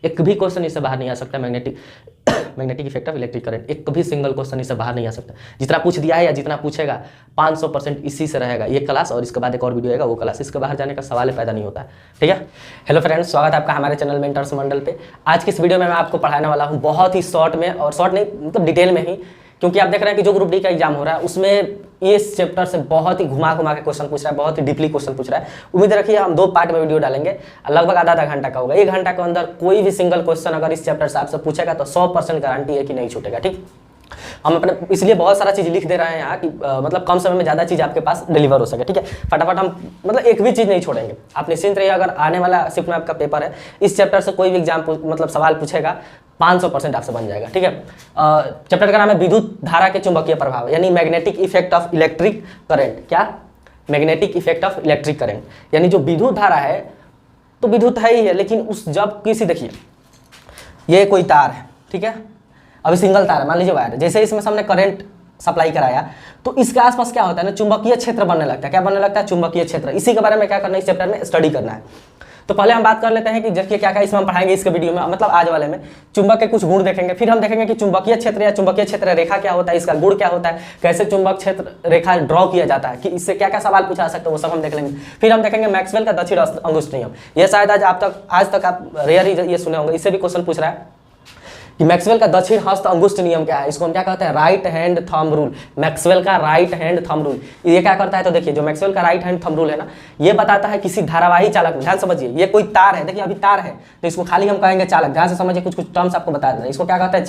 एक भी क्वेश्चन इससे बाहर नहीं आ सकता। Magnetic effect of electric current, एक भी सिंगल क्वेश्चन इससे बाहर नहीं आ सकता। जितना पूछ दिया है या जितना पूछेगा 500% इसी से रहेगा ये क्लास, और इसके बाद एक और वीडियो आएगा वो क्लास, इसके बाहर जाने का सवाल पैदा नहीं होता है। ठीक है। हेलो फ्रेंड्स, स्वागत है आपका हमारे चैनल मेंटर्स मंडल पे। आज की इस वीडियो में मैं आपको पढ़ाने वाला हूँ बहुत ही शॉर्ट में, और शॉर्ट नहीं मतलब डिटेल में ही, क्योंकि आप देख रहे हैं कि जो ग्रुप डी का एग्जाम हो रहा है उसमें इस चैप्टर से बहुत ही घुमा के क्वेश्चन पूछ रहा है, बहुत ही डीपली क्वेश्चन पूछ रहा है। उम्मीद रखिए हम 2 पार्ट में वीडियो डालेंगे, लगभग आधा घंटा का होगा। 1 घंटा के अंदर कोई भी सिंगल क्वेश्चन अगर इस चैप्टर से आपसे पूछेगा तो 100% गारंटी है कि नहीं छूटेगा। ठीक, हम अपने इसलिए बहुत सारा चीज़ लिख दे रहे हैं यहाँ कि मतलब कम समय में ज़्यादा चीज़ आपके पास डिलीवर हो सके। ठीक है, फटाफट हम मतलब एक भी चीज़ नहीं छोड़ेंगे। आप निश्चिंत रहिए, अगर आने वाला शिफ्ट में आपका पेपर है इस चैप्टर से कोई भी एग्जाम मतलब सवाल पूछेगा 500% आपसे बन जाएगा। ठीक है। चैप्टर का नाम है विद्युत धारा के चुंबकीय प्रभाव, यानी magnetic effect of electric current. क्या? Magnetic effect of electric current, यानी जो विद्युत धारा है तो विद्युत है ही है, लेकिन उस जब किसी देखिए ये कोई तार है, ठीक है, अभी सिंगल तार है, मान लीजिए वायर, जैसे इसमें हमने करंट सप्लाई कराया तो इसके आसपास क्या होता है ना, चुंबकीय क्षेत्र बनने लगता है। क्या बनने लगता है? चुंबकीय क्षेत्र। इसी के बारे में क्या करना है इस चैप्टर में स्टडी करना है। तो पहले हम बात कर लेते हैं कि देखिए क्या क्या इसमें हम पढ़ाएंगे इसके वीडियो में, मतलब आज वाले में चुंबक के कुछ गुण देखेंगे, फिर हम देखेंगे कि चुंबकीय क्षेत्र या चुंबकीय क्षेत्र रेखा क्या होता है, इसका गुण क्या होता है, कैसे चुंबक क्षेत्र रेखा ड्रॉ किया जाता है, कि इससे क्या क्या सवाल पूछा सकते हैं वो सब हम देख लेंगे। फिर हम देखेंगे मैक्सवेल का दक्षिण अंगुष्ठ नियम, ये शायद आज तक आप रेयर ही ये सुने होंगे, इससे भी क्वेश्चन पूछ रहा है कि मैक्सवेल का दक्षिण हस्त अंगुष्ठ नियम क्या है। इसको हम क्या कहते हैं? Right hand thumb rule. Maxwell का राइट हैंड थंब रूल ये क्या करता है, तो देखिए जो मैक्सवेल का राइट हैंड थंब रूल है ना, ये बताता है किसी धारावाही चालक में, ध्यान समझिए, ये कोई तार है, देखिए अभी तार है तो इसको खाली हम कहेंगे चालक। ध्यान से समझिए, कुछ टर्म्स आपको बता देना, इसको क्या कहते हैं?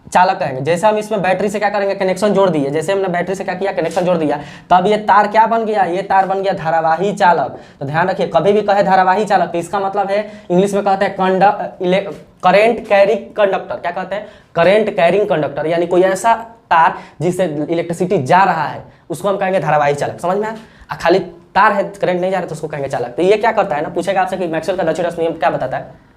चालक कहेंगे। जैसे हम इसमें बैटरी से क्या करेंगे? कनेक्शन जोड़ दिए, जैसे हमने बैटरी से क्या किया? कनेक्शन जोड़ दिया, तब ये तार क्या बन गया? ये तार बन गया धारावाही चालक। तो ध्यान रखिए, कभी भी कहे धारावाही चालक तो इसका मतलब है इंग्लिश में कहते हैं करेंट कैरिंग कंडक्टर। क्या कहते हैं? करेंट कैरिंग कंडक्टर, यानी कोई ऐसा तार जिससे इलेक्ट्रिसिटी जा रहा है उसको हम कहेंगे धारावाही चालक। समझ में आया? खाली तार है, करंट नहीं जा रहा तो उसको कहेंगे चालक। तो ये क्या करता है ना, पूछेगा आपसे कि मैक्सवेल का दक्षिण नियम क्या बताता है,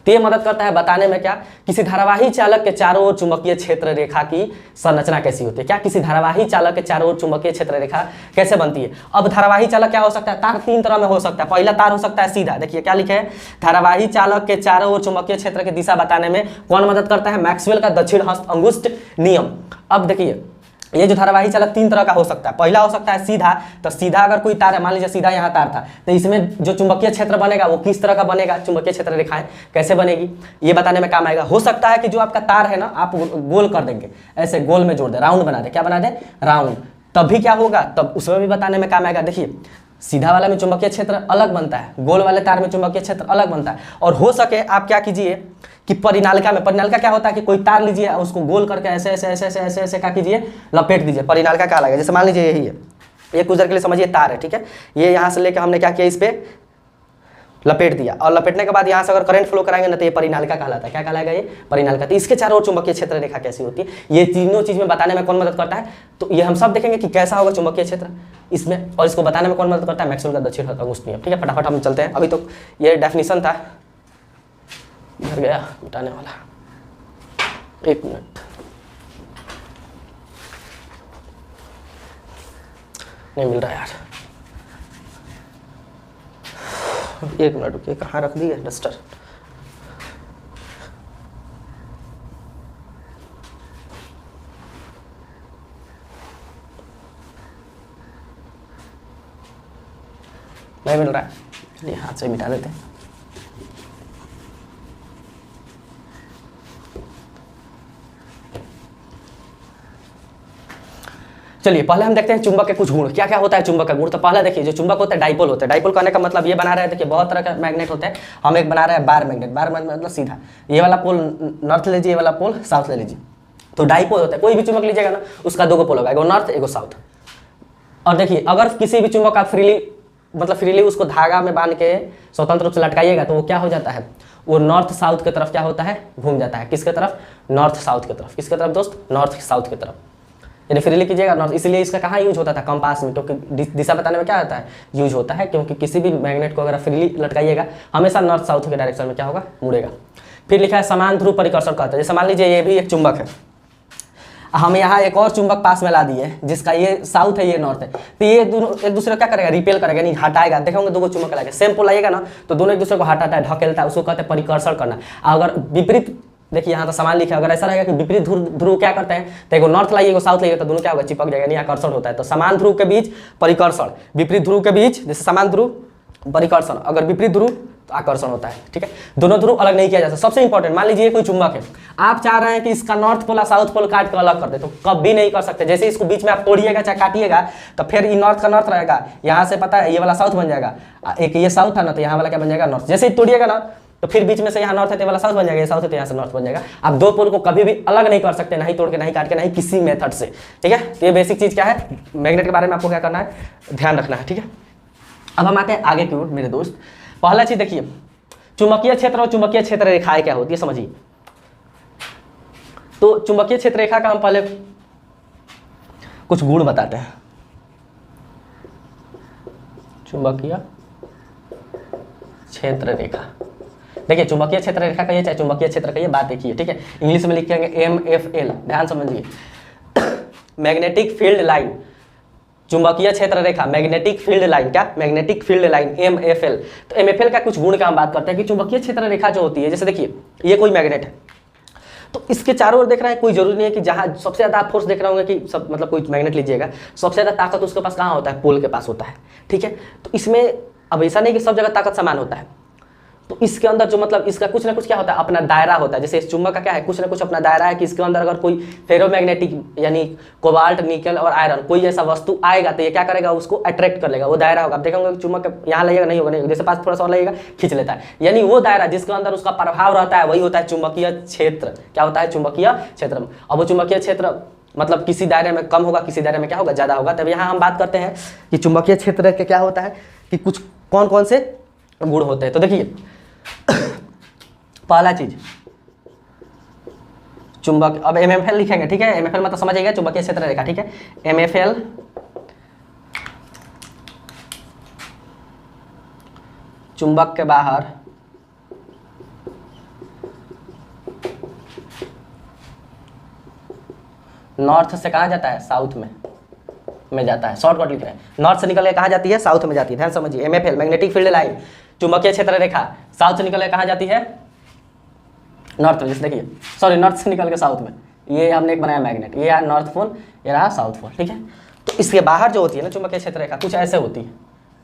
तो ये मदद करता है बताने में क्या, किसी धारावाही चालक के चारों ओर चुंबकीय क्षेत्र रेखा की संरचना कैसी होती है। क्या? किसी धारावाही चालक के चारों ओर चुंबकीय क्षेत्र रेखा कैसे बनती है। अब धारावाही चालक क्या हो सकता है? तार 3 तरह में हो सकता है। पहला तार हो सकता है सीधा, देखिए क्या लिखे है, धारावाही चालक के चारों ओर चुंबकीय क्षेत्र की दिशा बताने में कौन मदद करता है? मैक्सवेल का दक्षिण हस्त अंगुष्ठ नियम। अब देखिए ये जो धारावाही चालक 3 तरह का हो सकता है। पहला हो सकता है सीधा, तो सीधा अगर कोई तार है, मान लीजिए सीधा यहाँ तार था, तो इसमें जो चुंबकीय क्षेत्र बनेगा वो किस तरह का बनेगा, चुंबकीय क्षेत्र रेखाएं कैसे बनेगी ये बताने में काम आएगा। हो सकता है कि जो आपका तार है ना आप गोल कर देंगे, ऐसे गोल में जोड़ दे, राउंड बना दे। क्या बना दे? राउंड। तब भी क्या होगा, तब उसमें भी बताने में काम आएगा। देखिए सीधा वाला में चुंबकीय क्षेत्र अलग बनता है, गोल वाले तार में चुंबकीय क्षेत्र अलग बनता है। और हो सके आप क्या कीजिए कि परिनालिका में, परिनालिका क्या होता है कि कोई तार लीजिए उसको गोल करके ऐसे ऐसे ऐसे ऐसे ऐसे ऐसे क्या कीजिए, लपेट दीजिए। परिनालिका क्या लगेगा, जैसे मान लीजिए यही है, ये कुछ देर के लिए समझिए तार है, ठीक है, ये यहाँ से लेकर हमने क्या किया, इस पर लपेट दिया, और लपेटने के बाद यहाँ से अगर करंट फ्लो कराएंगे ना तो ये परिनालिका कहलाता है। क्या कहलाएगा? ये परिनालिका। तो इसके चारों ओर चुंबकीय क्षेत्र रेखा कैसी होती है, ये तीनों चीज में बताने में कौन मदद करता है, तो ये हम सब देखेंगे कि कैसा होगा चुंबकीय क्षेत्र इसमें, और इसको बताने में कौन मदद करता है? मैक्सवेल का दक्षिण अंगुष्ठ नियम। ठीक है, फटाफट हम चलते हैं। अभी तो ये डेफिनेशन था, इधर गया मिटाने वाला, 1 मिनट नहीं मिल रहा यार, 1 मिनट रुकिए, कहाँ रख दी है डस्टर। नहीं मिल रहा है, चलिए हाथ से मिटा देते हैं। चलिए पहले हम देखते हैं चुंबक के कुछ गुण। क्या क्या होता है चुंबक का गुण? तो पहले देखिए जो चुंबक होता है डाइपोल होता है। डाइपोल कहने का मतलब ये बना रहे हैं, देखिए बहुत तरह का मैग्नेट होते हैं, हम एक बना रहे हैं बार मैग्नेट। बार मैग्नेट मतलब सीधा, ये वाला पोल नॉर्थ ले लीजिए, ये वाला पोल साउथ ले लीजिए, तो डाइपोल होता है। कोई भी चुंबक लीजिएगा ना उसका 2 पोल होगा, एगो नॉर्थ एगो साउथ। और देखिए अगर किसी भी चुंबक आप फ्रीली उसको धागा में बांध के स्वतंत्र रूप से लटकाइएगा तो वो क्या हो जाता है, वो नॉर्थ साउथ की तरफ क्या होता है, घूम जाता है। किसके तरफ? नॉर्थ साउथ की तरफ। किसके तरफ दोस्त? नॉर्थ साउथ की तरफ। यानी फ्रीली कीजिएगा नॉर्थ, इसलिए इसका कहाँ यूज होता था? कंपास में, क्योंकि दिशा बताने में क्या होता है, यूज होता है, क्योंकि किसी भी मैग्नेट को अगर फ्रीली लटकाइएगा हमेशा नॉर्थ साउथ के डायरेक्शन में क्या होगा, मुड़ेगा। फिर लिखा है समान ध्रुव परिकर्षण कहते हैं। जैसे मान लीजिए ये भी एक चुंबक है, हम यहाँ एक और चुंबक पास में ला दिए जिसका ये साउथ है ये नॉर्थ है, तो ये दोनों एक दूसरे को क्या करेगा, रिपेल करेगा, नहीं हटाएगा। देखेंगे दो चुंबक लाएगा, सेम पोल लाइएगा ना तो दोनों एक दूसरे को हटाता है, ढकेलता है, उसको कहते हैं परिकर्षण करना। अगर विपरीत, देखिए यहाँ तो समान लिखा है, अगर ऐसा रहेगा कि विपरीत ध्रुव क्या करते हैं, तो एगो नॉर्थ लाइए एगो साउथ लाइए तो दोनों क्या होगा, चिपक जाएगा, नहीं आकर्षण होता है। तो समान ध्रुव के बीच परिकर्षण, विपरीत ध्रुव के बीच जैसे समान ध्रुव परिकर्षण, अगर विपरीत ध्रुव तो आकर्षण होता है। ठीक है, दोनों ध्रुव अलग नहीं किया जा सकता। सबसे इंपॉर्टेंट, मान लीजिए कोई चुंबक है, आप चाह रहे हैं कि इसका नॉर्थ पोल और साउथ पोल काट कर अलग कर दे, तो कभी नहीं कर सकते। जैसे इसको बीच में आप तोड़िएगा चाहे काटिएगा तो फिर ये नॉर्थ का नॉर्थ रहेगा, यहाँ से पता है ये वाला साउथ बन जाएगा, एक ये साउथ है ना तो यहाँ वाला क्या बन जाएगा, नॉर्थ। जैसे ही तोड़िएगा ना तो फिर बीच में से यहाँ नॉर्थ है तो वाला साउथ बन जाएगा, ये साउथ है तो यहाँ से नॉर्थ बन जाएगा। आप दो पोल को कभी भी अलग नहीं कर सकते, नहीं तोड़ के, नहीं काट के, नहीं किसी मेथड से। ठीक है, तो ये बेसिक चीज क्या है, मैग्नेट के बारे में आपको क्या करना है, ध्यान रखना है। ठीक है, अब हम आते हैं आगे की ओर मेरे दोस्त। पहला चीज देखिए, चुंबकीय क्षेत्र और चुंबकीय क्षेत्र रेखाएं क्या होती है समझिए। तो चुंबकीय क्षेत्र रेखा का हम पहले कुछ गुण बताते हैं। चुंबकीय क्षेत्र रेखा, देखिए चुंबकीय क्षेत्र रेखा कहिए चाहे चुंबकीय क्षेत्र कहिए, बात देखिए। ठीक है, इंग्लिश में लिखेंगे MFL, ध्यान समझिए, मैग्नेटिक फील्ड लाइन। चुंबकीय क्षेत्र रेखा मैग्नेटिक फील्ड लाइन, क्या मैग्नेटिक फील्ड लाइन MFL। तो MFL का कुछ गुण का हम बात करते हैं कि चुंबकीय क्षेत्र रेखा जो होती है, जैसे देखिए ये कोई मैग्नेट है तो इसके चारों ओर देख रहे हैं, कोई जरूरी नहीं है कि जहां सबसे ज्यादा आप फोर्स देख रहे होंगे कि सब मतलब कोई मैग्नेट लीजिएगा सबसे ज्यादा ताकत उसके पास कहाँ होता है, पोल के पास होता है। ठीक है, तो इसमें अब ऐसा नहीं कि सब जगह ताकत समान होता है, तो इसके अंदर जो मतलब इसका कुछ ना कुछ क्या होता है, अपना दायरा होता है। जैसे इस चुंबक का क्या है, कुछ ना कुछ अपना दायरा है कि इसके अंदर अगर कोई फेरोमैग्नेटिक यानी कोबाल्ट, निकल और आयरन कोई ऐसा वस्तु आएगा तो ये क्या करेगा, उसको अट्रैक्ट कर लेगा, वो दायरा होगा। आप देखेंगे चुंबक यहाँ लगेगा नहीं होगा, नहीं जैसे पास थोड़ा सा और लगेगा खींच लेता है, यानी वो दायरा जिसके अंदर उसका प्रभाव रहता है वही होता है चुंबकीय क्षेत्र। क्या होता है, चुंबकीय क्षेत्र। अब वो चुंबकीय क्षेत्र मतलब किसी दायरे में कम होगा, किसी दायरे में क्या होगा, ज्यादा होगा। तब यहाँ हम बात करते हैं कि चुंबकीय क्षेत्र के क्या होता है कि कुछ कौन कौन से गुण होते हैं। तो देखिए पहला चीज चुंबक, अब MFL लिखेंगे। ठीक है, MFL मतलब समझिएगा चुंबकीय क्षेत्र रेखा। ठीक है, MFL चुंबक के बाहर नॉर्थ से कहाँ जाता है, साउथ में जाता है। शॉर्टकट लिख रहे हैं, नॉर्थ से निकल के कहाँ जाती है, साउथ में जाती है। ध्यान समझिए, MFL मैग्नेटिक फील्ड लाइन चुंबकीय क्षेत्र रेखा साउथ से निकल के कहाँ जाती है, नॉर्थ में। जैसे देखिए सॉरी, नॉर्थ से निकल के साउथ में, ये हमने एक बनाया मैग्नेट, ये रहा नॉर्थ पोल, ये रहा साउथ पोल। ठीक है, तो इसके बाहर जो होती है ना चुंबकीय क्षेत्र रेखा कुछ ऐसे होती है,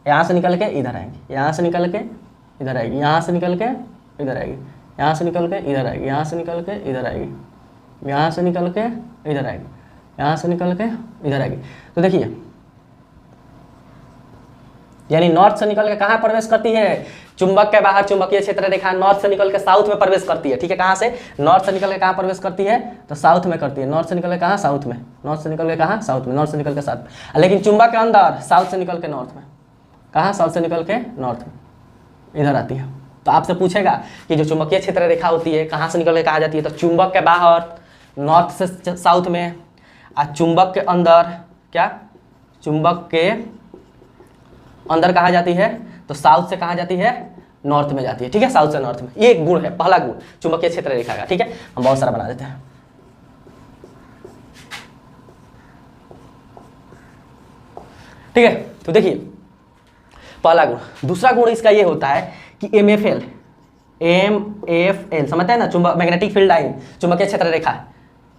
यहाँ से निकल के इधर आएंगे, यहाँ से निकल के इधर आएगी, यहाँ से निकल के इधर आएगी, यहाँ से निकल के इधर आएगी, यहाँ से निकल के इधर आएगी, यहाँ से निकल के इधर आएगी, यहाँ से निकल के इधर आएगी। तो देखिए यानी नॉर्थ से निकल के कहाँ प्रवेश करती है, चुंबक के बाहर चुंबकीय क्षेत्र रेखा नॉर्थ से निकल के साउथ में प्रवेश करती है। ठीक है, कहाँ से, नॉर्थ से निकल के कहाँ प्रवेश करती है, तो साउथ में करती है। नॉर्थ से निकल के कहाँ, साउथ में, नॉर्थ से निकल के कहाँ, साउथ में, नॉर्थ से निकल के साउथ में। लेकिन चुंबक के अंदर साउथ से निकल के नॉर्थ में, कहाँ, साउथ से निकल के नॉर्थ में इधर आती है। तो आपसे पूछेगा कि जो चुंबकीय क्षेत्र रेखा होती है कहाँ से निकल के कहाँ जाती है, तो चुंबक के बाहर नॉर्थ से साउथ में, और चुंबक के अंदर क्या, चुंबक के अंदर कहाँ जाती है, तो साउथ से कहाँ जाती है, नॉर्थ में जाती है। ठीक है, साउथ से नॉर्थ में। ये एक गुण है, पहला गुण चुंबकीय क्षेत्र रेखा का। ठीक है, हम बहुत सारा बना देते हैं। ठीक है, तो देखिए पहला गुण। दूसरा गुण इसका ये होता है कि MFL समझते हैं ना, चुंबक मैग्नेटिक फील्ड लाइन चुंबकीय क्षेत्र रेखा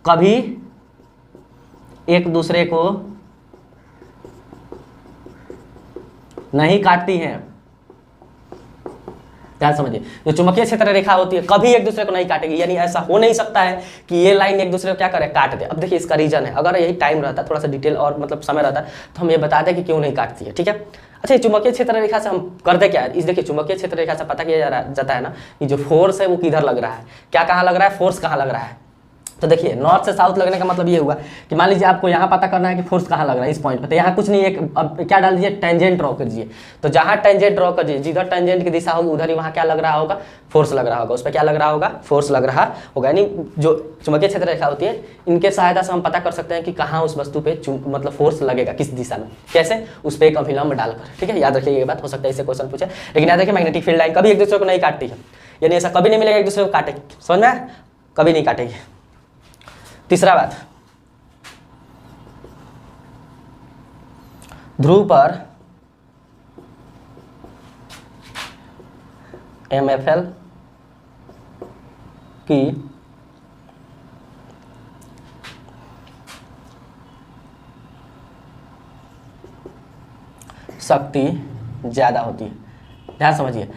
कभी एक दूसरे को नहीं काटती है। ध्यान समझिए, जो चुंबकीय क्षेत्र रेखा होती है कभी एक दूसरे को नहीं काटेगी, यानी ऐसा हो नहीं सकता है कि ये लाइन एक दूसरे को क्या करे, काट दे। अब देखिए इसका रीजन है, अगर यही टाइम रहता, थोड़ा सा डिटेल और मतलब समय रहता तो हम ये बता दें कि क्यों नहीं काटती है। ठीक है, अच्छा चुंबकीय क्षेत्र रेखा से हम करते क्या है, इस देखिए चुंबकीय क्षेत्र रेखा से पता किया जाता है ना कि जो फोर्स है वो किधर लग रहा है, क्या कहाँ लग रहा है, फोर्स कहाँ लग रहा है। तो देखिए नॉर्थ से साउथ लगने का मतलब ये हुआ कि मान लीजिए आपको यहाँ पता करना है कि फोर्स कहाँ लग रहा है इस पॉइंट पे, तो यहाँ कुछ नहीं, एक अब क्या डाल दीजिए, टेंजेंट ड्रॉ कीजिए। तो जहाँ टेंजेंट ड्रॉ करिए, जिधर टेंजेंट की दिशा होगी उधर ही वहाँ क्या लग रहा होगा, फोर्स लग रहा होगा, उस पर क्या लग रहा होगा, फोर्स लग रहा होगा। यानी जो चुंबकीय क्षेत्र रेखा होती है इनके सहायता से हम पता कर सकते हैं कि कहाँ उस वस्तु पे मतलब फोर्स लगेगा, किस दिशा में, कैसे, उस पर एक अभिलंब डालकर। ठीक है, याद रखिए ये बात, हो सकता है इससे क्वेश्चन पूछे। लेकिन याद रखिए मैग्नेटिक फील्ड लाइन कभी एक दूसरे को नहीं काटती है, यानी ऐसा कभी नहीं मिलेगा एक दूसरे को काटेगी, समझ में, कभी नहीं काटेगी। तीसरा बात, ध्रुव पर MFL की शक्ति ज्यादा होती है। ध्यान समझिए,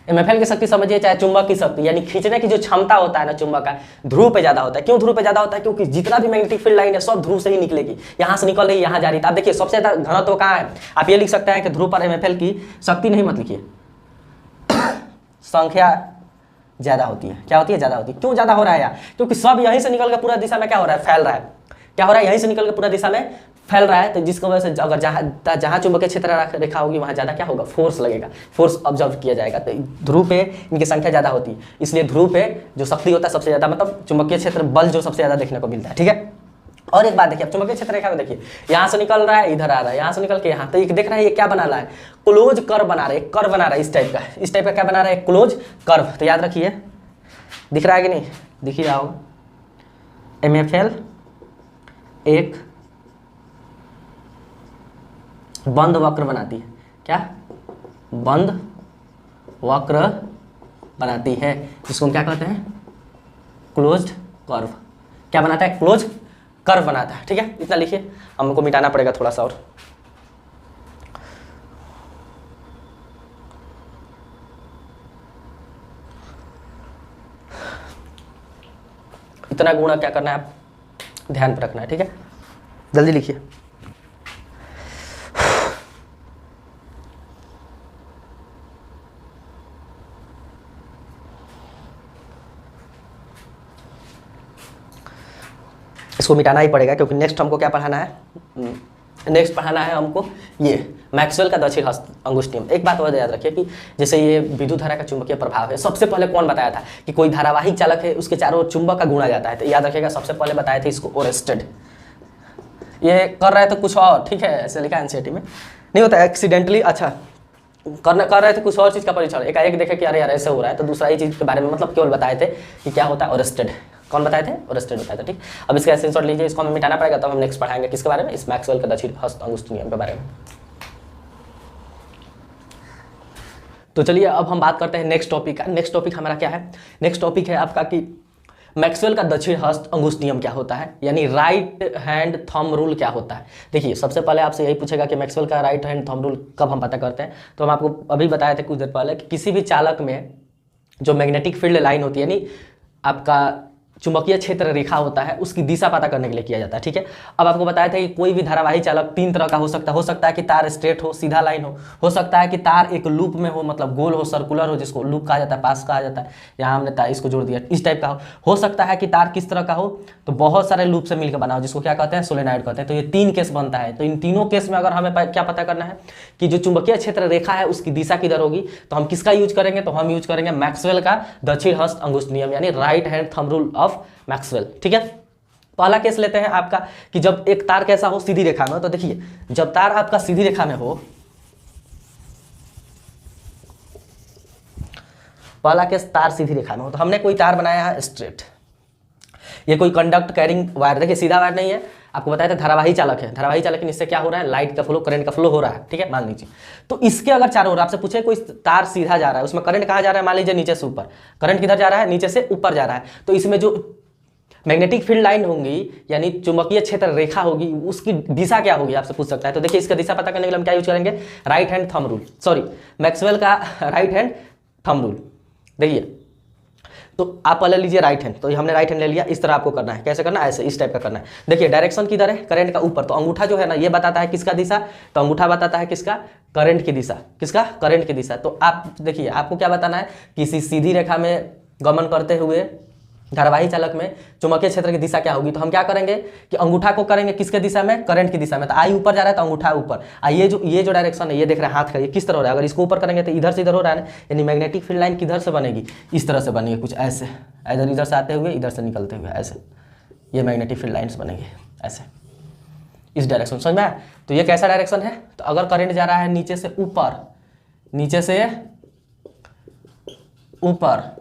MFL की शक्ति समझिए चाहे चुंबक की शक्ति, यानी खींचने की जो क्षमता होता है ना चुंबक का, ध्रुव पे ज्यादा होता है। क्यों ध्रुव पे ज्यादा होता है? क्योंकि जितना भी मैग्नेटिक फील्ड लाइन है सब ध्रुव से ही निकलेगी, यहाँ से निकल रही यहाँ जा रही है। आप देखिए सबसे ज्यादा घनत्व कहाँ है? आप ये लिख सकते हैं कि ध्रुव पर MFL की शक्ति नहीं मत लिखिए, संख्या ज्यादा होती है। क्या होती है? ज्यादा होती है। क्यों ज्यादा हो रहा है यार? क्योंकि सब यहीं से निकल के पूरा दिशा में क्या हो रहा है? फैल रहा है। क्या हो रहा है? यहीं से निकल के पूरा दिशा में फैल रहा है। तो जिसकी वजह से अगर जहाँ चुंबकीय क्षेत्र रेखा होगी वहाँ ज्यादा क्या होगा? फोर्स लगेगा, फोर्स ऑब्जर्व किया जाएगा। तो ध्रुव पे इनकी संख्या ज्यादा होती है, इसलिए ध्रुव पे जो शक्ति होता है सबसे ज्यादा, मतलब चुंबकीय क्षेत्र बल जो सबसे ज्यादा देखने को मिलता है। ठीक है। और एक बात देखिए, अब चुंबकीय क्षेत्र रेखा में देखिए, यहाँ से निकल रहा है इधर आ रहा है, यहाँ से निकल के यहाँ, तो एक देख रहा है ये क्या बना रहा है? क्लोज कर्व बना रहा है, कर्व बना रहा है इस टाइप का। इस टाइप का क्या बना रहा है? Close curve. तो याद रखिए, दिख रहा है कि नहीं? दिख ही रहा होगा। MFL एक बंद वक्र बनाती है। क्या? बंद वक्र बनाती है, जिसको हम क्या कहते हैं? Closed curve. क्या बनाता है? क्लोज कर्व बनाता है। ठीक है, इतना लिखिए, हमको मिटाना पड़ेगा थोड़ा सा और। इतना गुणा क्या करना है? आप ध्यान पर रखना है। ठीक है, जल्दी लिखिए। इसको मिटाना ही पड़ेगा क्योंकि नेक्स्ट हमको क्या पढ़ाना है? नेक्स्ट पढ़ाना है हमको ये मैक्सवेल का दक्षिण हस्त अंगुष्ठ नियम। एक बात और याद रखिए कि जैसे ये विद्युत धारा का चुंबकीय प्रभाव है, सबसे पहले कौन बताया था कि कोई धारावाहिक चालक है उसके चारों ओर चुंबक का गुणा जाता है? तो याद रखिएगा सबसे पहले बताए थे इसको ओरेस्टेड। ये कर रहे थे कुछ और, ठीक है, ऐसे लिखा एनसीईआरटी में, नहीं होता एक्सीडेंटली। अच्छा, कर रहे थे कुछ और चीज़ का परीक्षण, एकाएक देखे कि अरे यार ऐसे हो रहा है, तो दूसरा ही चीज़ के बारे में मतलब केवल बताए थे कि क्या होता है ओरेस्टेड। कौन बताए थे? ओरेस्टेड बताए थे। ठीक, अब इसका स्क्रीनशॉट लीजिए, इसको हमें मिटाना पड़ेगा, तब हम नेक्स्ट पढ़ाएंगे किसके बारे में? इस मैक्सवेल का दक्षिण हस्त अंगुष्ठ नियम के बारे में। तो चलिए अब हम बात करते हैं नेक्स्ट टॉपिक का। नेक्स्ट टॉपिक हमारा क्या है? नेक्स्ट टॉपिक है आपका कि मैक्सवेल का दक्षिण हस्त अंगुष्ठ नियम क्या होता है, यानी राइट हैंड थंब रूल क्या होता है। देखिए सबसे पहले आपसे यही पूछेगा कि मैक्सवेल का राइट हैंड थंब रूल कब हम पता करते हैं। तो हम आपको अभी बताए थे कुछ देर पहले कि किसी भी चालक में जो मैग्नेटिक फील्ड लाइन होती है, यानी आपका चुंबकीय क्षेत्र रेखा होता है, उसकी दिशा पता करने के लिए किया जाता है। ठीक है, अब आपको बताया था कि कोई भी धारावाही चालक तीन तरह का हो सकता है कि तार स्ट्रेट हो, सीधा लाइन हो सकता है कि तार एक लूप में हो, मतलब गोल हो, सर्कुलर हो, जिसको लूप कहा जाता है, पास कहा जाता है, यहाँ हमने तार इसको जोड़ दिया, इस टाइप का हो सकता है कि तार किस तरह का हो, तो बहुत सारे लूप से मिलकर बना हो, जिसको क्या कहते हैं? सोलेनॉइड कहते हैं। तो ये तीन केस बनता है। तो इन तीनों केस में अगर हमें क्या पता करना है कि जो चुंबकीय क्षेत्र रेखा है उसकी दिशा किधर होगी, तो हम किसका यूज करेंगे? तो हम यूज करेंगे मैक्सवेल का दक्षिण हस्त अंगुष्ठ नियम, यानी right hand thumb rule of Maxwell. ठीक है, पहला केस लेते हैं आपका कि जब एक तार कैसा हो? सीधी रेखा में। तो देखिए जब तार आपका सीधी रेखा में हो, पहला केस तार सीधी रेखा में हो, तो हमने कोई तार बनाया है स्ट्रेट, ये कोई कंडक्ट कैरिंग वायर, देखिए सीधा वायर नहीं है, आपको बताया था धारावाही चालक है। धारावाही चालक इससे क्या हो रहा है? लाइट का फ्लो, करंट का फ्लो हो रहा है। ठीक है, मान लीजिए तो इसके अगर चारों ओर आपसे पूछे कोई तार सीधा जा रहा है, उसमें करंट कहाँ जा रहा है? मान लीजिए नीचे से ऊपर, करंट किधर जा रहा है? नीचे से ऊपर जा रहा है। तो इसमें जो मैग्नेटिक फील्ड लाइन होंगी, यानी चुंबकीय क्षेत्र रेखा होगी, उसकी दिशा क्या होगी आपसे पूछ सकता है। तो देखिए इसका दिशा पता करने के लिए हम क्या यूज करेंगे? Right hand thumb rule, sorry Maxwell का राइट हैंड थंब रूल। देखिए तो आप पहले लीजिए राइट हैंड, तो हमने राइट हैंड ले लिया, इस तरह आपको करना है। कैसे करना है? ऐसे, इस टाइप का करना है। देखिए डायरेक्शन किधर है? करंट का ऊपर, तो अंगूठा जो है ना ये बताता है किसका दिशा? तो अंगूठा बताता है किसका? करंट की दिशा। किसका? करंट की दिशा। तो आप देखिए आपको क्या बताना है? किसी सीधी रेखा में गमन करते हुए धारावाही चालक में चुंबकीय क्षेत्र की दिशा क्या होगी। तो हम क्या करेंगे कि अंगूठा को करेंगे किसके दिशा में? करंट की दिशा में। तो आई ऊपर जा रहा है तो अंगूठा ऊपर, ये जो डायरेक्शन है, ये देख रहे हैं हाथ का, ये किस तरह हो रहा है? अगर इसको ऊपर करेंगे तो इधर से इधर हो रहा है, यानी मैग्नेटिक फील्ड लाइन किधर से बनेगी? इस तरह से बनेगी, कुछ ऐसे, इधर से आते हुए, इधर से निकलते हुए, ऐसे ये मैग्नेटिक फील्ड लाइन्स बनेंगे, ऐसे इस डायरेक्शन। समझ में आया? तो ये कैसा डायरेक्शन है? तो अगर करंट जा रहा है नीचे से ऊपर, नीचे से ऊपर,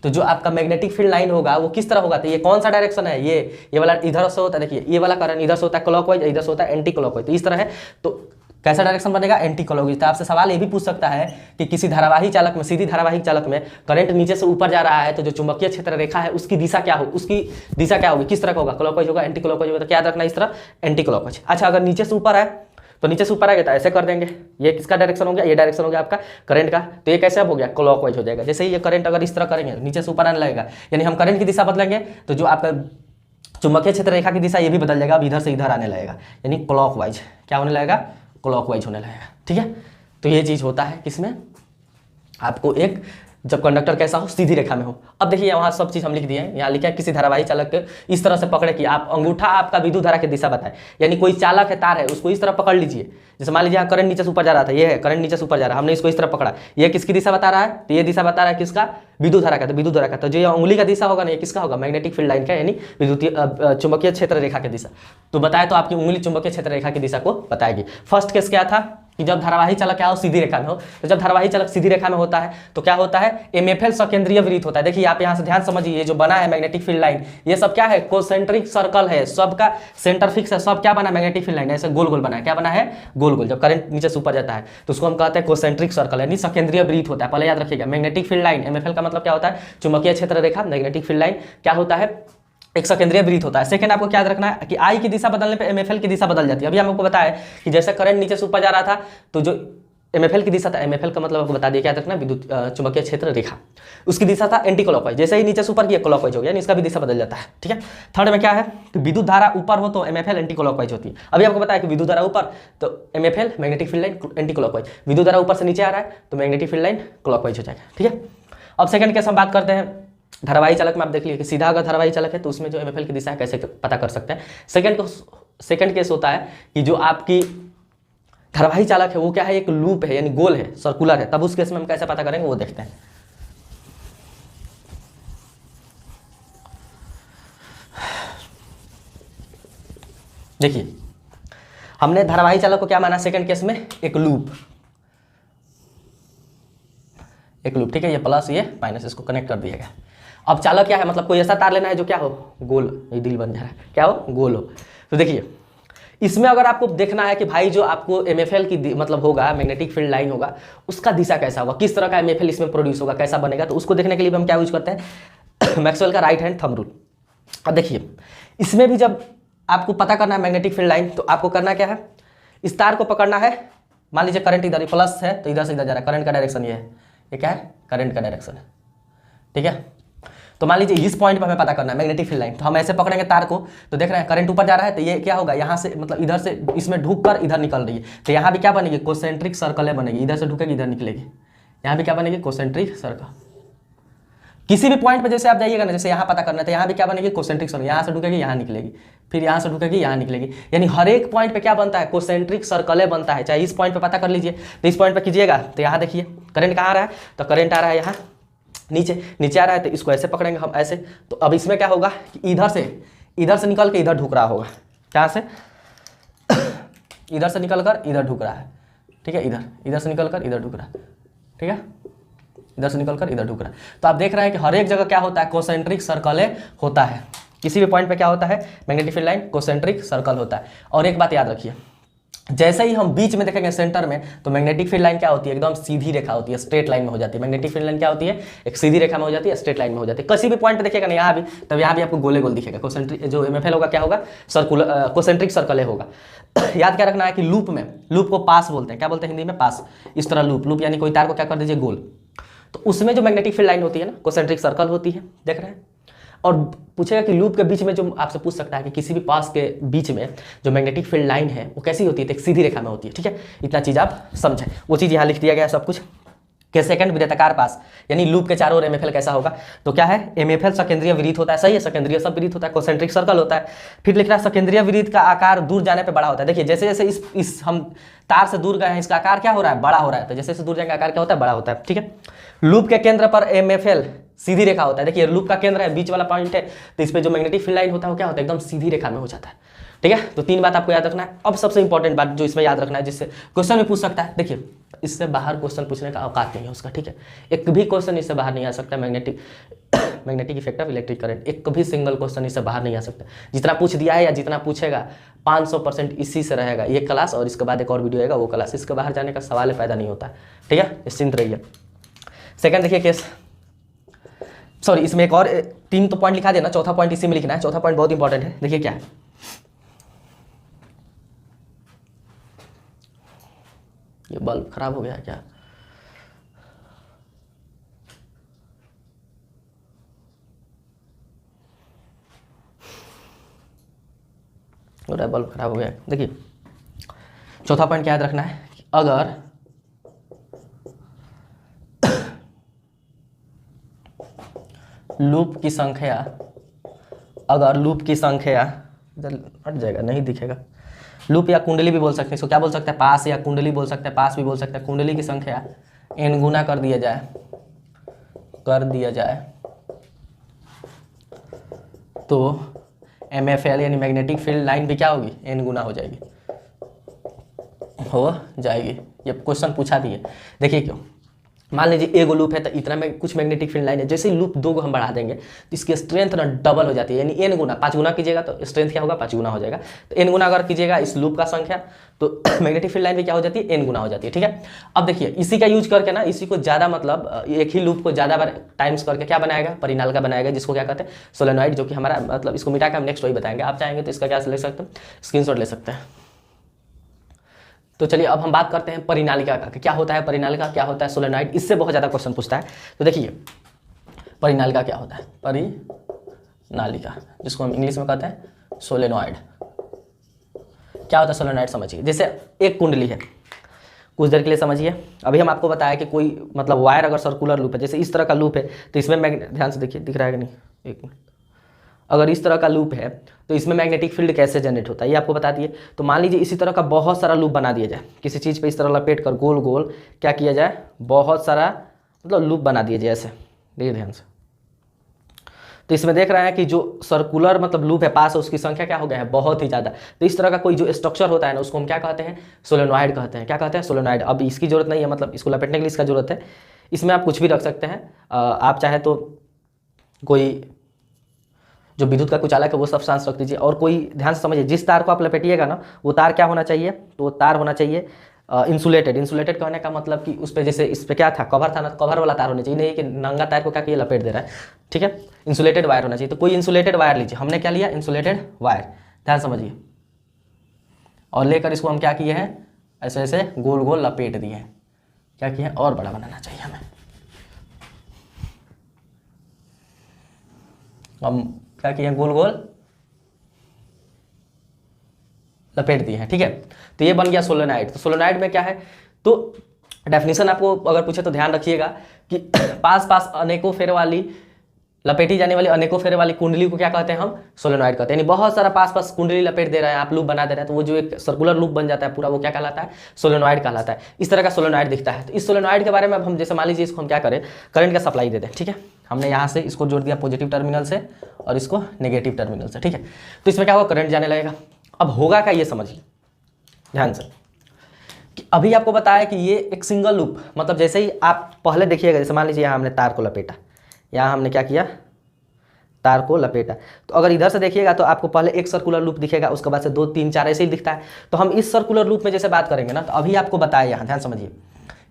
तो जो आपका मैग्नेटिक फील्ड लाइन होगा वो किस तरह होगा? तो ये कौन सा डायरेक्शन है? ये वाला इधर से होता है, देखिए ये वाला करंट इधर से होता है क्लॉकवाइज, इधर से होता है एंटी क्लॉकवाइज, तो इस तरह है। तो कैसा डायरेक्शन बनेगा, एंटी क्लॉकवाइज। तो आपसे सवाल ये भी पूछ सकता है कि किसी धारावाही चालक में, सीधी धारावाही चालक में करंट नीचे से ऊपर जा रहा है तो जो चुंबकीय क्षेत्र रेखा है उसकी दिशा क्या हो, उसकी दिशा क्या होगी, किस तरह का होगा, क्लॉकवाइज होगा, एंटी क्लॉकवाइज होगा। तो क्या याद रखना इस तरह, एंटी क्लॉकवाइज। अच्छा, अगर नीचे से ऊपर है तो नीचे से ऊपर आएगा तो ऐसे कर देंगे, ये किसका डायरेक्शन हो गया, ये डायरेक्शन हो गया आपका करंट का, तो ये कैसे अब हो गया, क्लॉकवाइज हो जाएगा। जैसे ही ये करंट अगर इस तरह करेंगे नीचे से ऊपर आने लगेगा, यानी हम करंट की दिशा बदलेंगे तो जो आपका चुंबकीय क्षेत्र रेखा की दिशा ये भी बदल जाएगा, अब इधर से इधर आने लगेगा, यानी क्लॉकवाइज। क्या होने लगेगा, क्लॉकवाइज होने लगेगा। ठीक है, तो ये चीज़ होता है किसमें, आपको एक जब कंडक्टर कैसा हो, सीधी रेखा में हो। अब देखिए वहाँ सब चीज़ हम लिख दिए हैं, यहाँ लिखा है किसी धारावाही चालक के इस तरह से पकड़े कि आप अंगूठा आपका विद्युत धारा की दिशा बताए, यानी कोई चालक है, तार है, उसको इस तरह पकड़ लीजिए। जैसे मान लीजिए यहाँ करंट नीचे से ऊपर जा रहा था, ये है करंट नीचे से ऊपर जा रहा है, हमने इसको इस तरह पकड़ा, ये किसकी दिशा बता रहा है, तो ये दिशा बता रहा है किसका, विद्युत धारा का। तो विद्युत धारा का तो जो ये उंगली का दिशा होगा ना, ये किसका होगा, मैग्नेटिक फील्ड लाइन का, यानी विद्युतीय चुंबकीय क्षेत्र रेखा की दिशा। तो बताए तो आपकी उंगली चुंबकीय क्षेत्र रेखा की दिशा को बताएगी। फर्स्ट केस क्या था कि जब धारावाही चालक क्या हो, सीधी रेखा में हो। तो जब धारावाही चालक सीधी रेखा में होता है तो क्या होता है, एमएफएल सकेंद्रीय विरीत होता है। देखिए आप यहाँ से ध्यान समझिए, ये जो बना है मैग्नेटिक फील्ड लाइन, ये सब क्या है, कोसेंट्रिक सर्कल है, सबका सेंटर फिक्स है, सब क्या बना, मैग्नेटिक फील्ड लाइन ऐसे गोल गोल बना है। क्या बना है, गोल गोल। जब करंट नीचे से ऊपर जाता है तो उसको हम कहते हैं कोसेंट्रिक सर्कल, यानी सकेंद्रीय विरीत होता है। पहले याद रखिएगा, मैग्नेटिक फील्ड लाइन, एमएफएल का मतलब क्या होता है, चुंबकीय क्षेत्र रेखा। मैग्नेटिक फील्ड लाइन क्या होता है, एक सकेंद्रीय विरीत होता है। सेकंड आपको क्या याद रखना है कि आई की दिशा बदलने पे एमएफएल की दिशा बदल जाती है। अभी हम आपको बताया कि जैसे करंट नीचे से ऊपर जा रहा था तो जो एमएफएल की दिशा था, एमएफएल का मतलब आपको बता दिया, क्या याद रखना, विद्युत चुंबकीय क्षेत्र रेखा, उसकी दिशा था एंटी क्लॉकवाइज। जैसे ही नीचे से ऊपर किया क्लॉकवाइज हो गया, यानी इसका भी दिशा बदल जाता है। ठीक है, थर्ड में क्या है कि विद्युत धारा ऊपर हो तो एमएफएल एंटी क्लॉकवाइज होती है। अभी आपको बताया कि विद्युत धारा ऊपर तो MFL magnetic field line anticlockwise, विद्युत धारा ऊपर से नीचे आ रहा है तो मैग्नेटिक फील्ड लाइन क्लॉकवाइज हो जाएगा। ठीक है, अब सेकंड केस हम बात करते हैं धारावाही चालक में। आप देख लीजिए कि सीधा अगर धारावाही चालक है तो उसमें जो एमएफएल की दिशा है कैसे पता कर सकते हैं। सेकंड केस होता है कि जो आपकी धारावाही चालक है वो क्या है, एक लूप है, यानी गोल है, सर्कुलर है। तब उस केस में हम कैसे पता करेंगे वो देखते हैं। देखिए हमने धारावाही चालक को क्या माना सेकंड केस में, एक लूप, एक लूप। ठीक है, ये प्लस ये माइनस, इसको कनेक्ट कर दिया गया। अब चालक क्या है, मतलब कोई ऐसा तार लेना है जो क्या हो, गोल, ये दिल बन जा रहा है, क्या हो, गोल हो। तो देखिए इसमें अगर आपको देखना है कि भाई जो आपको एमएफएल की मतलब होगा, मैग्नेटिक फील्ड लाइन होगा, उसका दिशा कैसा होगा, किस तरह का एमएफएल इसमें प्रोड्यूस होगा, कैसा बनेगा, तो उसको देखने के लिए हम क्या यूज करते हैं, मैक्सवेल का राइट हैंड थंब रूल। अब देखिए इसमें भी जब आपको पता करना है मैग्नेटिक फील्ड लाइन, तो आपको करना क्या है, इस तार को पकड़ना है। मान लीजिए करंट इधर प्लस है तो इधर से इधर जा रहा है, करंट का डायरेक्शन ये है, ये क्या है, करंट का डायरेक्शन है। ठीक है, तो मान लीजिए इस पॉइंट पर हमें पता करना है मैग्नेटिक फील्ड लाइन, तो हम ऐसे पकड़ेंगे तार को, तो देख रहे हैं करंट ऊपर जा रहा है तो ये क्या होगा, यहाँ से मतलब इधर से इसमें ढूक कर इधर निकल रही है, तो यहाँ भी क्या बनेगी, कोसेंट्रिक सर्कल बनेगी, इधर से ढूकेगी इधर निकलेगी, यहाँ भी क्या बनेगी, कोसेंट्रिक सर्कल। किसी भी पॉइंट पे जैसे आप जाइएगा ना, जैसे यहाँ पता करना है तो यहाँ भी क्या बनेगी, कोसेंट्रिक सर्कल, यहाँ से ढुकेगी यहाँ निकलेगी, फिर यहाँ से ढुकेगी यहाँ निकलेगी, यानी हर एक पॉइंट पे क्या बनता है, कोसेंट्रिक सर्कल बनता है। चाहे इस पॉइंट पे पता कर लीजिए, तो इस पॉइंट पे कीजिएगा तो यहाँ देखिए करंट कहाँ आ रहा है, तो करंट आ रहा है यहाँ नीचे आ रहा है, तो इसको ऐसे पकड़ेंगे हम ऐसे। तो अब इसमें क्या होगा कि इधर से निकल के इधर ढुक रहा होगा, कहाँ से, इधर से निकल कर इधर ढुक रहा है। ठीक है, इधर से निकल कर इधर ढुक रहा है। ठीक है, इधर से निकल कर इधर ढुक रहा है। तो आप देख रहे हैं कि हर एक जगह क्या होता है, कोसेंट्रिक सर्कल होता है। किसी भी पॉइंट पे क्या होता है, magnetic field line concentric circle होता है। और एक बात याद रखिए, जैसे ही हम बीच में देखेंगे सेंटर में, तो मैग्नेटिक फील्ड लाइन क्या होती है, एकदम सीधी रेखा होती है, स्ट्रेट लाइन में हो जाती है। मैग्नेटिक फील्ड लाइन क्या होती है, एक सीधी रेखा में हो जाती है, स्ट्रेट लाइन में हो जाती है। किसी भी पॉइंट पे देखिएगा ना, यहाँ भी, तब यहाँ भी आपको गोले गोल दिखेगा। कोसेंट्रिक जो एमएफएल होगा क्या होगा, सर्कुलर कोसेंट्रिक सर्कल होगा। याद क्या रखना है कि लूप को पास बोलते हैं, क्या बोलते हैं हिंदी में, पास। इस तरह लूप यानी कोई तार को क्या कर दीजिए, गोल। तो उसमें जो मैग्नेटिक फील्ड लाइन होती है ना, कोसेंट्रिक सर्कल होती है, देख रहे हैं। और पूछेगा कि लूप के बीच में, जो आपसे पूछ सकता है कि किसी भी पास के बीच में जो मैग्नेटिक फील्ड लाइन है वो कैसी होती है, तो एक सीधी रेखा में होती है। ठीक है, इतना चीज़ आप समझें, वो चीज़ यहाँ लिख दिया गया है सब कुछ। के सेकंड वृत्ताकार पास, यानी लूप के चारों ओर एमएफएल कैसा होगा, तो क्या है, एमएफएल सकेंद्रीय विरीत होता है। सही है, सकेंद्रीय सब विरीत होता है, कोसेंट्रिक सर्कल होता है। फिर लिख रहा है सकेंद्रीय विरीत का आकार दूर जाने पे बड़ा होता है। देखिए जैसे जैसे इस हम तार से दूर गए हैं, इसका आकार क्या हो रहा है, बड़ा हो रहा है। तो जैसे जैसे दूर जाएंगे आकार क्या होता है, बड़ा होता है। ठीक है, लूप के केंद्र पर एमएफएल सीधी रेखा होता है। देखिए लूप का केंद्र है, बीच वाला पॉइंट है, तो इस पे जो मैग्नेटिक फील्ड लाइन होता है वो क्या होता है, एकदम सीधी रेखा में हो जाता है। ठीक है, तो तीन बात आपको याद रखना है। अब सबसे इंपॉर्टेंट बात जो इसमें याद रखना है, जिससे क्वेश्चन में पूछ सकता है, देखिए इससे बाहर क्वेश्चन पूछने का औकात नहीं है उसका, ठीक है। एक भी क्वेश्चन इससे बाहर नहीं आ सकता। Magnetic effect of electric current, एक भी सिंगल क्वेश्चन इससे बाहर नहीं आ सकता। जितना पूछ दिया है या जितना पूछेगा 500% इसी से रहेगा ये क्लास, और इसके बाद एक और वीडियो आएगा वो क्लास। इसके बाहर जाने का सवाल पैदा नहीं होता, ठीक है, निश्चिंत रहिए। सेकंड देखिए केस, सॉरी इसमें एक और 3 तो पॉइंट लिखा देना, चौथा पॉइंट इसी में लिखना है। चौथा पॉइंट बहुत इंपॉर्टेंट है, देखिए क्या है। ये बल्ब खराब हो गया क्या? बल्ब खराब हो गया। देखिए चौथा पॉइंट क्या याद रखना है कि अगर लूप की संख्या, अगर लूप की संख्या, इधर हट जाएगा नहीं दिखेगा, लूप या कुंडली भी बोल सकते हैं इसको, क्या बोल सकते हैं, पास या कुंडली बोल सकते हैं, पास भी बोल सकते हैं। कुंडली की संख्या n गुना कर दिया जाए तो MFL यानी मैग्नेटिक फील्ड लाइन भी क्या होगी, n गुना हो जाएगी। ये क्वेश्चन पूछा भी है। देखिए क्यों, मान लीजिए एगो लूप है तो इतना में कुछ मैग्नेटिक फील्ड लाइन है, जैसे ही लूप 2 को हम बढ़ा देंगे तो इसकी स्ट्रेंथ ना डबल हो जाती है, यानी n गुना, 5 गुना कीजिएगा तो स्ट्रेंथ क्या होगा, 5 गुना हो जाएगा। तो n गुना अगर कीजिएगा इस लूप का संख्या तो मैग्नेटिक फील्ड लाइन भी क्या हो जाती है, n गुना हो जाती है, ठीक है। अब देखिए इसी का यूज करके ना, इसी को ज़्यादा मतलब एक ही लूप को ज़्यादा बार टाइम्स करके क्या बनाएगा, परिनालिका बनाएगा, जिसको क्या कहते हैं, सोलेनॉइड, जो कि हमारा मतलब इसको मिटा के हम नेक्स्ट वही बताएंगे। आप चाहेंगे तो इसका क्या ले सकते हैं, स्क्रीनशॉट ले सकते हैं। तो चलिए अब हम बात करते हैं परिनालिका का, क्या होता है परिनालिका, क्या होता है सोलेनॉइड। इससे बहुत ज़्यादा क्वेश्चन पूछता है। तो देखिए परिनालिका क्या होता है, परिनालिका जिसको हम इंग्लिश में कहते हैं सोलेनॉइड। क्या होता है सोलेनॉइड समझिए, जैसे एक कुंडली है, कुछ देर के लिए समझिए। अभी हम आपको बताया कि कोई मतलब वायर अगर सर्कुलर लूप है, जैसे इस तरह का लूप है तो इसमें ध्यान से देखिए, दिख रहा है कि नहीं, एक मिनट, अगर इस तरह का लूप है तो इसमें मैग्नेटिक फील्ड कैसे जनरेट होता है ये आपको बता दिए। तो मान लीजिए इसी तरह का बहुत सारा लूप बना दिया जाए, किसी चीज़ पे इस तरह लपेट कर गोल गोल क्या किया जाए, बहुत सारा मतलब लूप बना दिया जाए ऐसे, देखिए ध्यान से। तो इसमें देख रहे हैं कि जो सर्कुलर मतलब लूप है पास है उसकी संख्या क्या हो गया है, बहुत ही ज़्यादा। तो इस तरह का कोई जो स्ट्रक्चर होता है ना उसको हम क्या कहते हैं, सोलेनॉइड कहते हैं। क्या कहते हैं, सोलेनॉइड। अब इसकी जरूरत नहीं है, मतलब इसको लपेटने के लिए इसका जरूरत है। इसमें आप कुछ भी रख सकते हैं, आप चाहे तो कोई जो विद्युत का कुचालक है वो सब सांस रख दीजिए। और कोई ध्यान से समझिए, जिस तार को आप लपेटिएगा ना वो तार क्या होना चाहिए, तो वो तार होना चाहिए इंसुलेटेड। इंसुलेटेड कहने का मतलब कि उस पर जैसे इस पर क्या था, कवर था ना, कवर वाला तार होना चाहिए, नहीं कि नंगा तार को क्या किया लपेट दे रहा है, ठीक है। इंसुलेटेड वायर होना चाहिए। तो कोई इंसुलेटेड वायर लीजिए, हमने क्या लिया, इंसुलेटेड वायर, ध्यान समझिए। और लेकर इसको हम क्या किए हैं, ऐसे ऐसे गोल गोल लपेट दिए हैं। क्या किया, और बड़ा बनाना चाहिए हमें। हम क्या किए, गोल गोल लपेट दिए हैं, ठीक है। तो ये बन गया सोलेनॉइड। तो सोलेनॉइड में क्या है, तो डेफिनेशन आपको अगर पूछे तो ध्यान रखिएगा कि पास पास अनेकों फेरे वाली लपेटी जाने वाली अनेकों फेरे वाली कुंडली को क्या कहते हैं, हम सोलेनॉइड कहते हैं। यानी बहुत सारा पास पास कुंडली लपेट दे रहा है, आप लूप बना दे रहे हैं, तो वो जो एक सर्कुलर लूप बन जाता है पूरा, वो क्या कहलाता है, सोलेनॉइड कहलाता है। इस तरह का सोलेनॉइड दिखता है। तो इस सोलेनॉइड के बारे में अब हम जैसे मान लीजिए इसको हम क्या करें, करंट का सप्लाई दे दें, ठीक है। हमने यहाँ से इसको जोड़ दिया पॉजिटिव टर्मिनल से और इसको नेगेटिव टर्मिनल से, ठीक है। तो इसमें क्या होगा, करंट जाने लगेगा। अब होगा क्या ये समझिए ध्यान से, कि अभी आपको बताया कि ये एक सिंगल लूप, मतलब जैसे ही आप पहले देखिएगा, जैसे मान लीजिए यहाँ हमने तार को लपेटा, यहाँ हमने क्या किया, तार को लपेटा। तो अगर इधर से देखिएगा तो आपको पहले एक सर्कुलर लूप दिखेगा, उसके बाद से 2 3 4 ऐसे ही दिखता है। तो हम इस सर्कुलर लूप में जैसे बात करेंगे ना, तो अभी आपको बताया, यहाँ ध्यान समझिए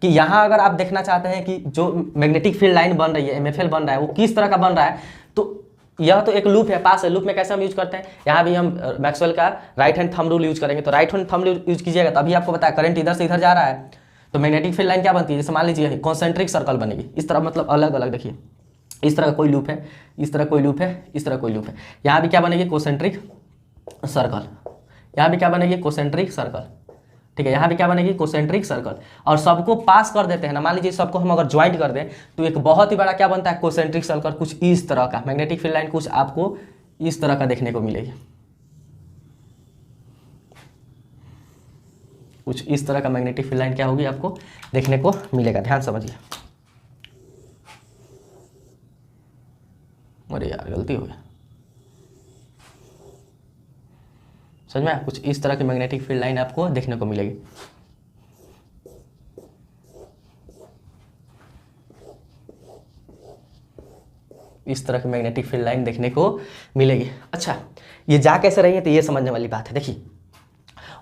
कि यहाँ अगर आप देखना चाहते हैं कि जो मैग्नेटिक फील्ड लाइन बन रही है, MFL बन रहा है, वो किस तरह का बन रहा है, तो यह तो एक लूप है, पास है। लूप में कैसे हम यूज करते हैं, यहाँ भी हम मैक्सवेल का right hand thumb rule use करेंगे। तो right hand thumb rule use कीजिएगा तो अभी आपको बताया करंट इधर से इधर जा रहा है, तो मैग्नेटिक फील्ड लाइन क्या बनती है, जैसे मान लीजिए कॉन्सेंट्रिक सर्कल बनेगी इस तरह, मतलब अलग अलग। देखिए इस तरह का कोई लूप है, इस तरह कोई लूप है, इस तरह कोई लूप है, यहाँ भी क्या बनेगी, कॉन्सेंट्रिक सर्कल, यहाँ भी क्या बनेगी, कॉन्सेंट्रिक सर्कल, ठीक है। यहाँ भी क्या बनेगी, कॉन्सेंट्रिक सर्कल। और सबको पास कर देते हैं ना, मान लीजिए सबको हम अगर ज्वाइंट कर दें तो एक बहुत ही बड़ा क्या बनता है, कॉन्सेंट्रिक सर्कल। कुछ इस तरह का मैग्नेटिक फील्ड लाइन कुछ आपको इस तरह का देखने को मिलेगी, कुछ इस तरह का मैग्नेटिक फील्ड लाइन क्या होगी, आपको देखने को मिलेगा। ध्यान समझिए। अरे यार गलती हो गया, समझ में, कुछ इस तरह की मैग्नेटिक फील्ड लाइन आपको देखने को मिलेगी। इस तरह की मैग्नेटिक फील्ड लाइन देखने को मिलेगी। अच्छा, ये जा कैसे रही है तो ये समझने वाली बात है। देखिए,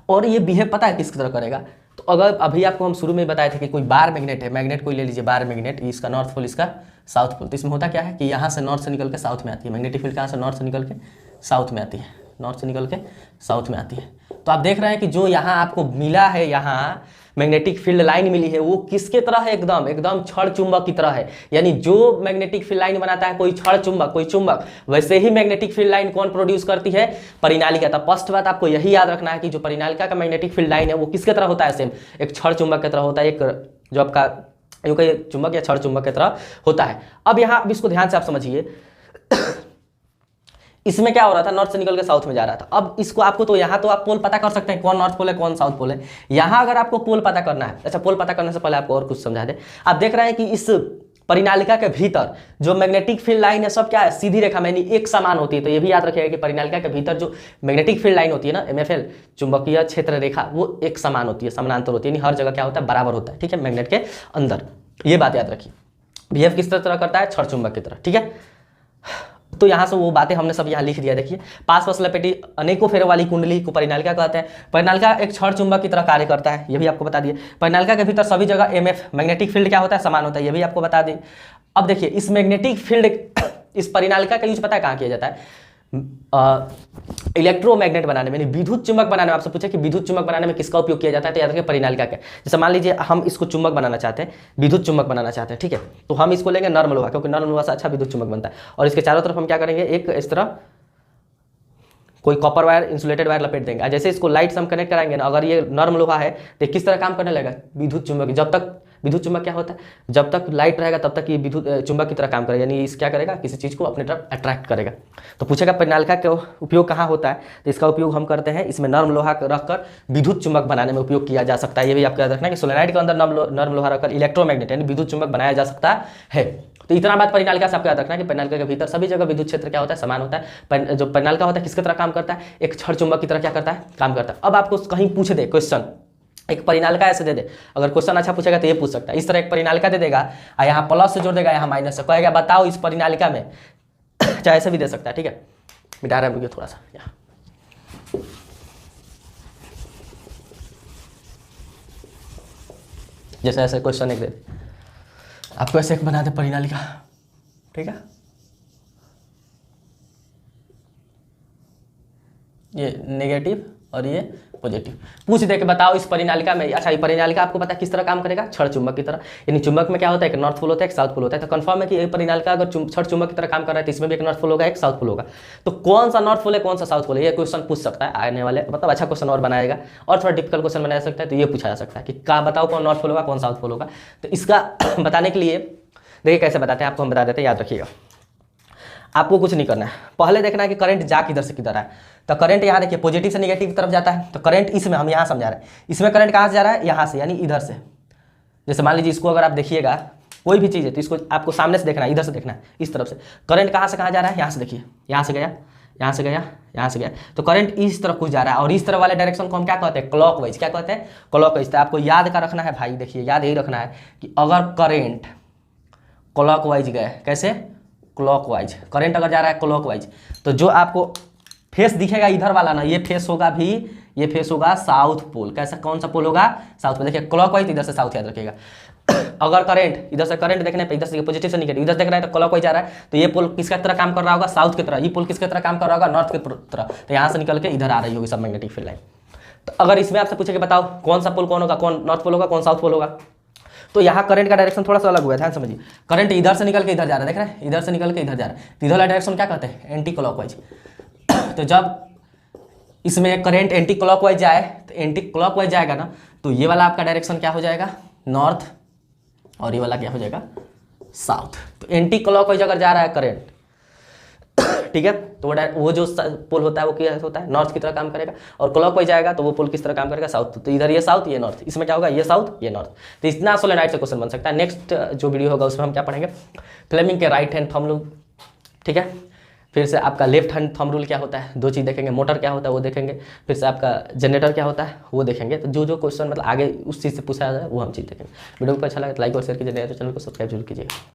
और ये बिहेव पता है किस तरह करेगा। तो अगर अभी आपको हम शुरू में बताए थे कि कोई बार मैग्नेट है, मैग्नेट कोई ले लीजिए बार मैग्नेट, इसका नॉर्थ पोल इसका साउथ पोल, तो इसमें होता क्या है कि यहाँ से नॉर्थ से निकल के साउथ में आती है मैग्नेटिक फील्ड, कहाँ से नॉर्थ से निकल के साउथ में आती है, नॉर्थ से निकल के साउथ में आती है। तो आप देख रहे हैं कि जो यहाँ आपको मिला है, यहाँ मैग्नेटिक फील्ड लाइन मिली है, वो किसके तरह है, एकदम एकदम छड़ चुंबक की तरह है। यानी जो मैग्नेटिक फील्ड लाइन बनाता है कोई छड़ चुंबक, कोई चुंबक, वैसे ही मैग्नेटिक फील्ड लाइन कौन प्रोड्यूस करती है, परिनालिका। तो फर्स्ट बात आपको यही याद रखना है कि जो परिनालिका का मैग्नेटिक फील्ड लाइन है वो किसके तरह होता है, सेम एक छड़ चुंबक की तरह होता है, एक जो आपका चुंबक या छड़ चुंबक की तरह होता है। अब यहाँ अब इसको ध्यान से आप समझिए, इसमें क्या हो रहा था, नॉर्थ से निकल के साउथ में जा रहा था। अब इसको आपको तो यहाँ तो आप पोल पता कर सकते हैं, कौन नॉर्थ पोल है कौन साउथ पोल है। यहाँ अगर आपको पोल पता करना है, अच्छा पोल पता करने से पहले आपको और कुछ समझा दे। आप देख रहे हैं कि इस परिनालिका के भीतर जो मैग्नेटिक फील्ड लाइन है सब क्या है, सीधी रेखा में एक समान होती है। तो ये भी याद रखिएगा कि परिनालिका के भीतर जो मैग्नेटिक फील्ड लाइन होती है ना, MFL चुंबकीय क्षेत्र रेखा, वो एक समान होती है, समानांतर होती है, यानी हर जगह क्या होता है, बराबर होता है। ठीक है, मैग्नेट के अंदर, ये बात याद रखिए। बिहेव किस तरह करता है, छड़ चुंबक की तरह। ठीक है, तो यहाँ से वो बातें हमने सब यहाँ लिख दिया। देखिए, पास पास लपेटी अनेकों फेरों वाली कुंडली को परिनालिका कहते हैं। परिनालिका एक छड़ चुंबक की तरह कार्य करता है, ये भी आपको बता दिए। परिनालिका के भीतर सभी जगह MF मैग्नेटिक फील्ड क्या होता है, समान होता है, ये भी आपको बता दिए। अब देखिए, इस मैग्नेटिक फील्ड इस परिनालिका का यूज पता है कहाँ किया जाता है, इलेक्ट्रोमैग्नेट बनाने में, विद्युत चुंबक बनाने में। आपसे पूछे कि विद्युत चुंबक बनाने में किसका उपयोग किया जाता है, तो याद रखिए परिनालिका का। जैसे मान लीजिए हम इसको चुंबक बनाना चाहते हैं, विद्युत चुंबक बनाना चाहते हैं, ठीक है, तो हम इसको लेंगे नर्म लोहा, क्योंकि नर्म लोहा से अच्छा विद्युत चुंबक बनता है। और इसके चारों तरफ हम क्या करेंगे, एक इस तरह कोई कॉपर वायर, इंसुलेटेड वायर लपेट देंगे। जैसे इसको लाइट से हम कनेक्ट कराएंगे ना, अगर ये नर्म लोहा है तो किस तरह काम करने लगेगा, विद्युत चुंबक। जब तक विद्युत चुंबक क्या होता है, जब तक लाइट रहेगा तब तक ये विद्युत चुंबक की तरह काम करेगा, यानी इस क्या करेगा, किसी चीज़ को अपने तरफ अट्रैक्ट करेगा। तो पूछेगा परिनालिका का उपयोग कहाँ होता है, तो इसका उपयोग हम करते हैं, इसमें नर्म लोहा रखकर विद्युत चुंबक बनाने में उपयोग किया जा सकता है। ये भी आपको याद रखना है कि सोलेनाइड के अंदर नर्म लोहा रखकर इलेक्ट्रोमैग्नेट यानी विद्युत चुंबक बनाया जा सकता है। तो इतना बात परिनालिका से आपको याद रखना है कि परिनालिका के भीतर सभी जगह विद्युत क्षेत्र क्या होता है, समान होता है। जो परिनालिका होता है किसकी तरह काम करता है, एक छड़ चुंबक की तरह क्या करता है, काम करता है। अब आपको कहीं पूछ दे क्वेश्चन, एक परिनालिका ऐसे दे दे, अगर क्वेश्चन अच्छा पूछेगा तो ये पूछ सकता है, इस तरह एक परिनालिका दे देगा, यहाँ प्लस से जोड़ देगा, यहाँ माइनस से, कहेगा बताओ इस परिनालिका में, चाहे ऐसे भी दे सकता है। ठीक है, मिटा रहे हैं थोड़ा सा यहाँ, जैसे ऐसे क्वेश्चन एक दे, आपको ऐसे एक बना दे परिनालिका, ठीक है, ये नेगेटिव और ये पॉजिटिव, पूछ दे के बताओ इस परिनालिका में। अच्छा, ये परिनालिका आपको पता है किस तरह काम करेगा, छड़ चुंबक की तरह। यानी चुंबक में क्या होता है, एक नॉर्थ पोल होता है, एक साउथ पोल होता है। तो कंफर्म है कि ये परिनालिका अगर छड़ चुंबक की तरह काम कर रहा है तो इसमें भी एक नॉर्थ पोल होगा, एक साउथ पोल होगा। तो कौन सा नॉर्थ पोल है कौन सा साउथ पोल है, ये क्वेश्चन पूछ सकता है आने वाले, मतलब अच्छा क्वेश्चन और बनाएगा, और थोड़ा डिफिकल्ट क्वेश्चन बना सकता है। तो ये पूछा जा सकता है कि क्या बताओ कौन नॉर्थ पोल होगा कौन साउथ पोल होगा। तो इसका बताने के लिए देखिए कैसे बताते हैं, आपको हम बता देते हैं, याद रखिएगा। आपको कुछ नहीं करना है, पहले देखना है कि करंट जा किधर से किधर है। तो करंट यहाँ देखिए पॉजिटिव से नेगेटिव की तरफ जाता है। तो करंट इसमें हम यहाँ समझा रहे हैं, इसमें करंट कहाँ से जा रहा है, यहाँ से, यानी इधर से। जैसे मान लीजिए इसको अगर आप देखिएगा कोई भी चीज़ है तो इसको आपको सामने से देखना है, इधर से देखना है, इस तरफ से। करंट कहाँ से कहाँ जा रहा है, यहाँ से देखिए, यहाँ से गया, यहाँ से गया, यहाँ से गया। तो करंट इस तरफ कुछ जा रहा है, और इस तरफ वाले डायरेक्शन को हम क्या कहते हैं, क्लॉकवाइज। क्या कहते हैं, क्लॉकवाइज। तो आपको याद का रखना है भाई, देखिए याद यही रखना है कि अगर करंट क्लॉकवाइज गए, कैसे, क्लॉकवाइज, करंट अगर जा रहा है क्लॉकवाइज, तो जो आपको फेस दिखेगा इधर वाला ना, ये फेस होगा भी, ये फेस होगा साउथ पोल। कैसा, कौन सा पोल होगा, साउथ पोल। देखिए क्लॉकवाइज, इधर से साउथ याद रखिएगा। अगर करंट इधर से करंट देखने पे, इधर से पॉजिटिव से नेगेटिव, इधर देख रहा है तो क्लॉकवाइज जा रहा है, तो ये पोल किसका तरह काम कर रहा होगा, साउथ की तरह। ये पोल किसकी तरह काम कर रहा होगा, नॉर्थ की तरह। तो यहाँ से निकल के इधर आ रही होगी सब मैग्नेटिक फील्ड लाइन। तो अगर इसमें आपसे पूछे कि बताओ कौन सा पोल कौन होगा, कौन नॉर्थ पोल होगा कौन साउथ पोल होगा, तो यहाँ करंट का डायरेक्शन थोड़ा सा अलग हुआ है, ध्यान समझिए। करंट इधर से निकल के इधर जा रहा है, देख रहे हैं, इधर से निकल के इधर जा रहा है। तो इधर वाला डायरेक्शन क्या कहते हैं, एंटी क्लॉकवाइज। तो जब इसमें करंट एंटी क्लॉकवाइज जाए, तो एंटी क्लॉकवाइज जाएगा ना, तो ये वाला आपका डायरेक्शन क्या हो जाएगा, नॉर्थ, और ये वाला क्या हो जाएगा, साउथ। तो एंटी क्लॉकवाइज अगर जा रहा है करंट, ठीक है, तो वो जो पोल होता है वो क्या होता है, नॉर्थ की तरह काम करेगा। और क्लॉकवाइज जाएगा तो वो पोल किस तरह काम करेगा, साउथ। तो इधर ये साउथ ये नॉर्थ, इसमें क्या होगा, ये साउथ ये नॉर्थ। तो इतना सोलेनॉइड से क्वेश्चन बन सकता है। नेक्स्ट जो वीडियो होगा उसमें हम क्या पढ़ेंगे, फ्लेमिंग के राइट हैंड थंब रूल, ठीक है, फिर से आपका लेफ्ट हैंड थंब रूल क्या होता है, दो चीज़ देखेंगे, मोटर क्या होता है वो देखेंगे, फिर से आपका जनरेटर क्या होता है वो देखेंगे। तो जो जो क्वेश्चन मतलब आगे उस चीज़ से पूछा जाए वो हम चीज़ देखेंगे। वीडियो को अच्छा लगे तो लाइक और शेयर कीजिए, चैनल को सब्सक्राइब जरूर कीजिएगा।